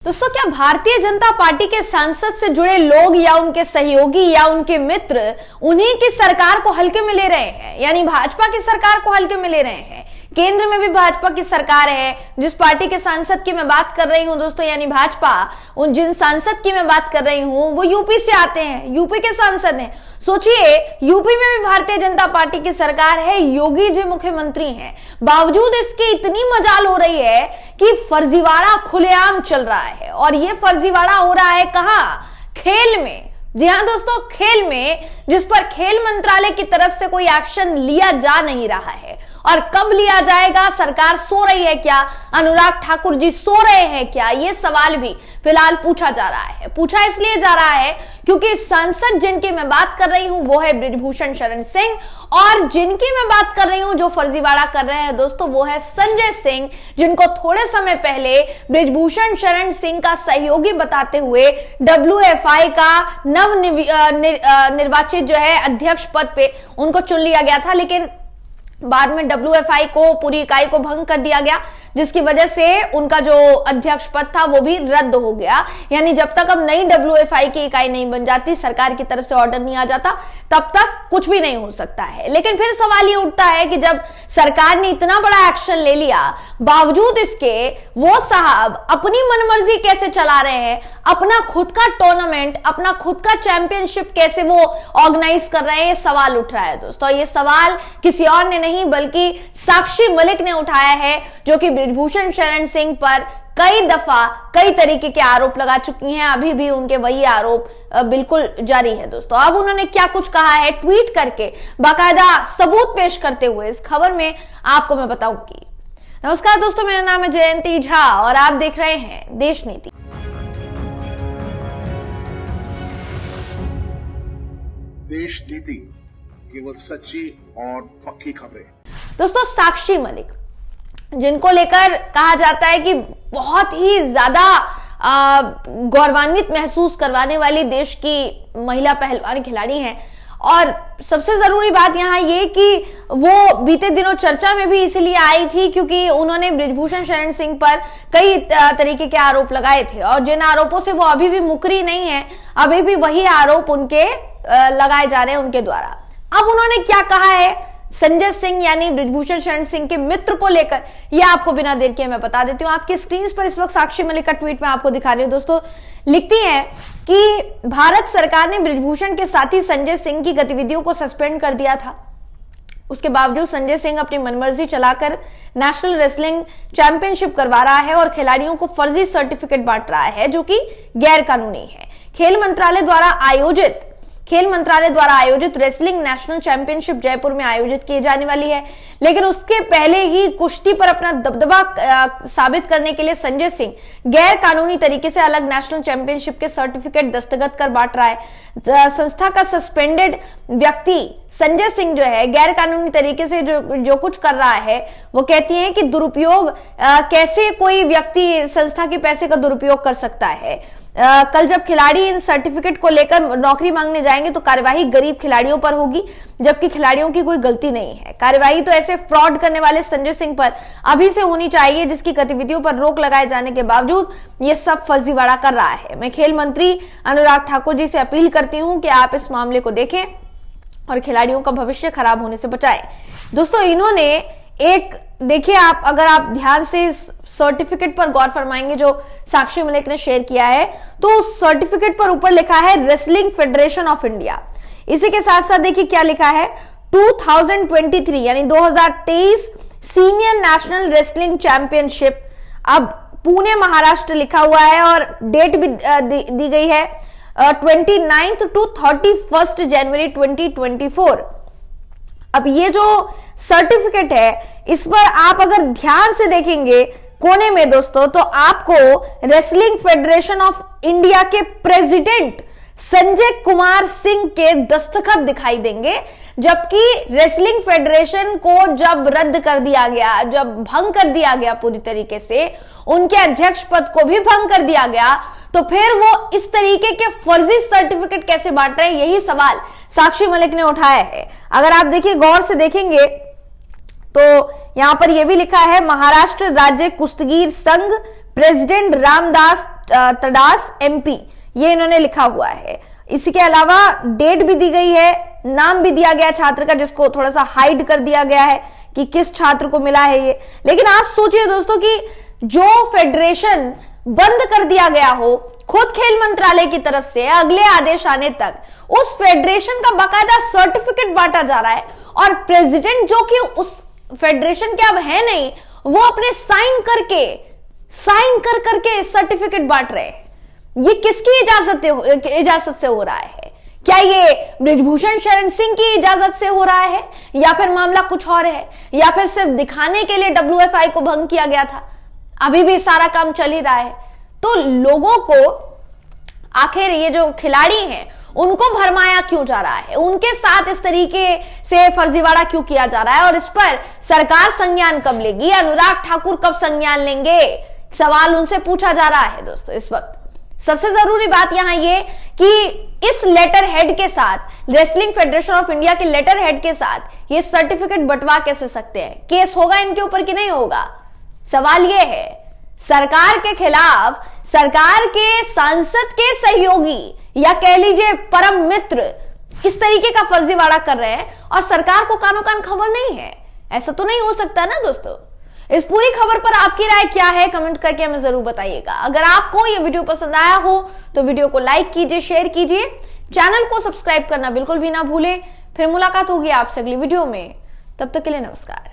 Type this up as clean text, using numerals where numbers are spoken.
दोस्तों, क्या भारतीय जनता पार्टी के सांसद से जुड़े लोग या उनके सहयोगी या उनके मित्र उन्हीं की सरकार को हल्के में ले रहे हैं, यानी भाजपा की सरकार को हल्के में ले रहे हैं? केंद्र में भी भाजपा की सरकार है। जिस पार्टी के सांसद की मैं बात कर रही हूं दोस्तों, यानी भाजपा, उन जिन सांसद की मैं बात कर रही हूं वो यूपी से आते हैं, यूपी के सांसद हैं। सोचिए, यूपी में भी भारतीय जनता पार्टी की सरकार है, योगी जी मुख्यमंत्री हैं। बावजूद इसके इतनी मजाल हो रही है कि फर्जीवाड़ा खुलेआम चल रहा है। और ये फर्जीवाड़ा हो रहा है कहां? खेल में। जी हाँ दोस्तों, खेल में, जिस पर खेल मंत्रालय की तरफ से कोई एक्शन लिया जा नहीं रहा है। और कब लिया जाएगा? सरकार सो रही है क्या? अनुराग ठाकुर जी सो रहे हैं क्या? ये सवाल भी फिलहाल पूछा जा रहा है। पूछा इसलिए जा रहा है क्योंकि सांसद जिनकी मैं बात कर रही हूं वो है बृजभूषण शरण सिंह, और जिनकी मैं बात कर रही हूं जो फर्जीवाड़ा कर रहे हैं दोस्तों वो है संजय सिंह, जिनको थोड़े समय पहले बृजभूषण शरण सिंह का सहयोगी बताते हुए WFI का निर्वाचित जो है अध्यक्ष पद पे उनको चुन लिया गया था। लेकिन बाद में WFI को, पूरी इकाई को भंग कर दिया गया, जिसकी वजह से उनका जो अध्यक्ष पद था वो भी रद्द हो गया। यानी जब तक अब नई WFI की इकाई नहीं बन जाती, सरकार की तरफ से ऑर्डर नहीं आ जाता, तब तक कुछ भी नहीं हो सकता है। लेकिन फिर सवाल ये उठता है कि जब सरकार ने इतना बड़ा एक्शन ले लिया, बावजूद इसके वो साहब अपनी मनमर्जी कैसे चला रहे हैं? अपना खुद का टूर्नामेंट, अपना खुद का चैंपियनशिप कैसे वो ऑर्गेनाइज कर रहे हैं? ये सवाल उठ रहा है दोस्तों। ये सवाल किसी और ने नहीं बल्कि साक्षी मलिक ने उठाया है, जो कि बृजभूषण शरण सिंह पर कई दफा कई तरीके के आरोप लगा चुकी हैं। अभी भी उनके वही आरोप बिल्कुल जारी है दोस्तों। अब उन्होंने क्या कुछ कहा है, ट्वीट करके बाकायदा सबूत पेश करते हुए इस खबर में आपको मैं बताऊंगी। नमस्कार दोस्तों, मेरा नाम है जयंती झा और आप देख रहे हैं देश नीति। देश नीति, केवल सच्ची और पक्की खबरें। दोस्तों, साक्षी मलिक, जिनको लेकर कहा जाता है कि बहुत ही ज्यादा गौरवान्वित महसूस करवाने वाली देश की महिला पहलवान खिलाड़ी हैं। और सबसे जरूरी बात यहाँ ये कि वो बीते दिनों चर्चा में भी इसीलिए आई थी क्योंकि उन्होंने बृजभूषण शरण सिंह पर कई तरीके के आरोप लगाए थे, और जिन आरोपों से वो अभी भी मुकरी नहीं है, अभी भी वही आरोप उनके लगाए जा रहे हैं उनके द्वारा। अब उन्होंने क्या कहा है संजय सिंह यानी बृजभूषण शरण सिंह के मित्र को लेकर, यह आपको बिना देर किए मैं बता देती हूँ। आपकी स्क्रीन पर इस वक्त साक्षी मलिक का ट्वीट मैं आपको दिखा रही हूँ दोस्तों। लिखती हैं कि भारत सरकार ने बृजभूषण के साथी संजय सिंह की गतिविधियों को सस्पेंड कर दिया था। उसके बावजूद संजय सिंह अपनी मनमर्जी चलाकर नेशनल रेसलिंग चैंपियनशिप करवा रहा है और खिलाड़ियों को फर्जी सर्टिफिकेट बांट रहा है, जो कि गैर कानूनी है। खेल मंत्रालय द्वारा आयोजित रेसलिंग नेशनल चैंपियनशिप जयपुर में आयोजित की जाने वाली है। लेकिन उसके पहले ही कुश्ती पर अपना दबदबा साबित करने के लिए संजय सिंह गैर कानूनी तरीके से अलग नेशनल चैंपियनशिप के सर्टिफिकेट दस्तखत कर बांट रहा है। संस्था का सस्पेंडेड व्यक्ति संजय सिंह जो है गैर कानूनी तरीके से जो कुछ कर रहा है, वो कहती है कि दुरुपयोग कैसे कोई व्यक्ति संस्था के पैसे का दुरुपयोग कर सकता है। कल जब खिलाड़ी इन सर्टिफिकेट को लेकर नौकरी मांगने जाएंगे तो कार्यवाही गरीब खिलाड़ियों पर होगी, जबकि खिलाड़ियों की कोई गलती नहीं है। कार्यवाही तो ऐसे फ्रॉड करने वाले संजय सिंह पर अभी से होनी चाहिए, जिसकी गतिविधियों पर रोक लगाए जाने के बावजूद ये सब फर्जीवाड़ा कर रहा है। मैं खेल मंत्री अनुराग ठाकुर जी से अपील करती हूं कि आप इस मामले को देखें और खिलाड़ियों का भविष्य खराब होने से बचाएं। दोस्तों, इन्होंने एक, देखिए, आप अगर आप ध्यान से इस सर्टिफिकेट पर गौर फरमाएंगे जो साक्षी मलिक ने शेयर किया है, तो उस सर्टिफिकेट पर ऊपर लिखा है रेसलिंग फेडरेशन ऑफ इंडिया। इसी के साथ साथ देखिए क्या लिखा है, 2023 यानी 2023 सीनियर नेशनल रेसलिंग चैंपियनशिप। अब पुणे महाराष्ट्र लिखा हुआ है और डेट भी दी गई है 29 to 31 जनवरी 2024। अब ये जो सर्टिफिकेट है, इस पर आप अगर ध्यान से देखेंगे कोने में दोस्तों, तो आपको रेसलिंग फेडरेशन ऑफ इंडिया के प्रेसिडेंट संजय कुमार सिंह के दस्तखत दिखाई देंगे। जबकि रेसलिंग फेडरेशन को जब रद्द कर दिया गया, जब भंग कर दिया गया पूरी तरीके से, उनके अध्यक्ष पद को भी भंग कर दिया गया, तो फिर वो इस तरीके के फर्जी सर्टिफिकेट कैसे बांट रहे हैं? यही सवाल साक्षी मलिक ने उठाया है। अगर आप देखिए, गौर से देखेंगे तो यहां पर यह भी लिखा है महाराष्ट्र राज्य कुश्तगीर संघ प्रेसिडेंट रामदास तडास MP, ये इन्होंने लिखा हुआ है। इसी के अलावा डेट भी दी गई है, नाम भी दिया गया छात्र का, जिसको थोड़ा सा हाइड कर दिया गया है कि किस छात्र को मिला है ये। लेकिन आप सोचिए दोस्तों कि जो फेडरेशन बंद कर दिया गया हो खुद खेल मंत्रालय की तरफ से अगले आदेश आने तक, उस फेडरेशन का बाकायदा सर्टिफिकेट बांटा जा रहा है, और प्रेसिडेंट जो कि उस फेडरेशन के अब है नहीं, वो अपने साइन कर करके सर्टिफिकेट बांट रहे हैं। ये किसकी इजाजत से हो रहा है? क्या ये बृजभूषण शरण सिंह की इजाजत से हो रहा है, या फिर मामला कुछ और है, या फिर सिर्फ दिखाने के लिए WFI को भंग किया गया था? अभी भी सारा काम चल ही रहा है। तो लोगों को आखिर ये जो खिलाड़ी हैं उनको भरमाया क्यों जा रहा है, उनके साथ इस तरीके से फर्जीवाड़ा क्यों किया जा रहा है, और इस पर सरकार संज्ञान कब लेगी, अनुराग ठाकुर कब संज्ञान लेंगे, सवाल उनसे पूछा जा रहा है। दोस्तों इस वक्त सबसे जरूरी बात यहां ये कि इस लेटर हेड के साथ, रेसलिंग फेडरेशन ऑफ इंडिया के लेटर हेड के साथ ये सर्टिफिकेट बंटवा कैसे सकते हैं? केस होगा इनके ऊपर कि नहीं होगा? सवाल ये है। सरकार के खिलाफ सरकार के सांसद के सहयोगी या कह लीजिए परम मित्र किस तरीके का फर्जीवाड़ा कर रहे हैं और सरकार को कानो कान खबर नहीं है, ऐसा तो नहीं हो सकता ना दोस्तों। इस पूरी खबर पर आपकी राय क्या है, कमेंट करके हमें जरूर बताइएगा। अगर आपको यह वीडियो पसंद आया हो तो वीडियो को लाइक कीजिए, शेयर कीजिए, चैनल को सब्सक्राइब करना बिल्कुल भी ना भूलें। फिर मुलाकात होगी आपसे अगली वीडियो में, तब तक के लिए नमस्कार।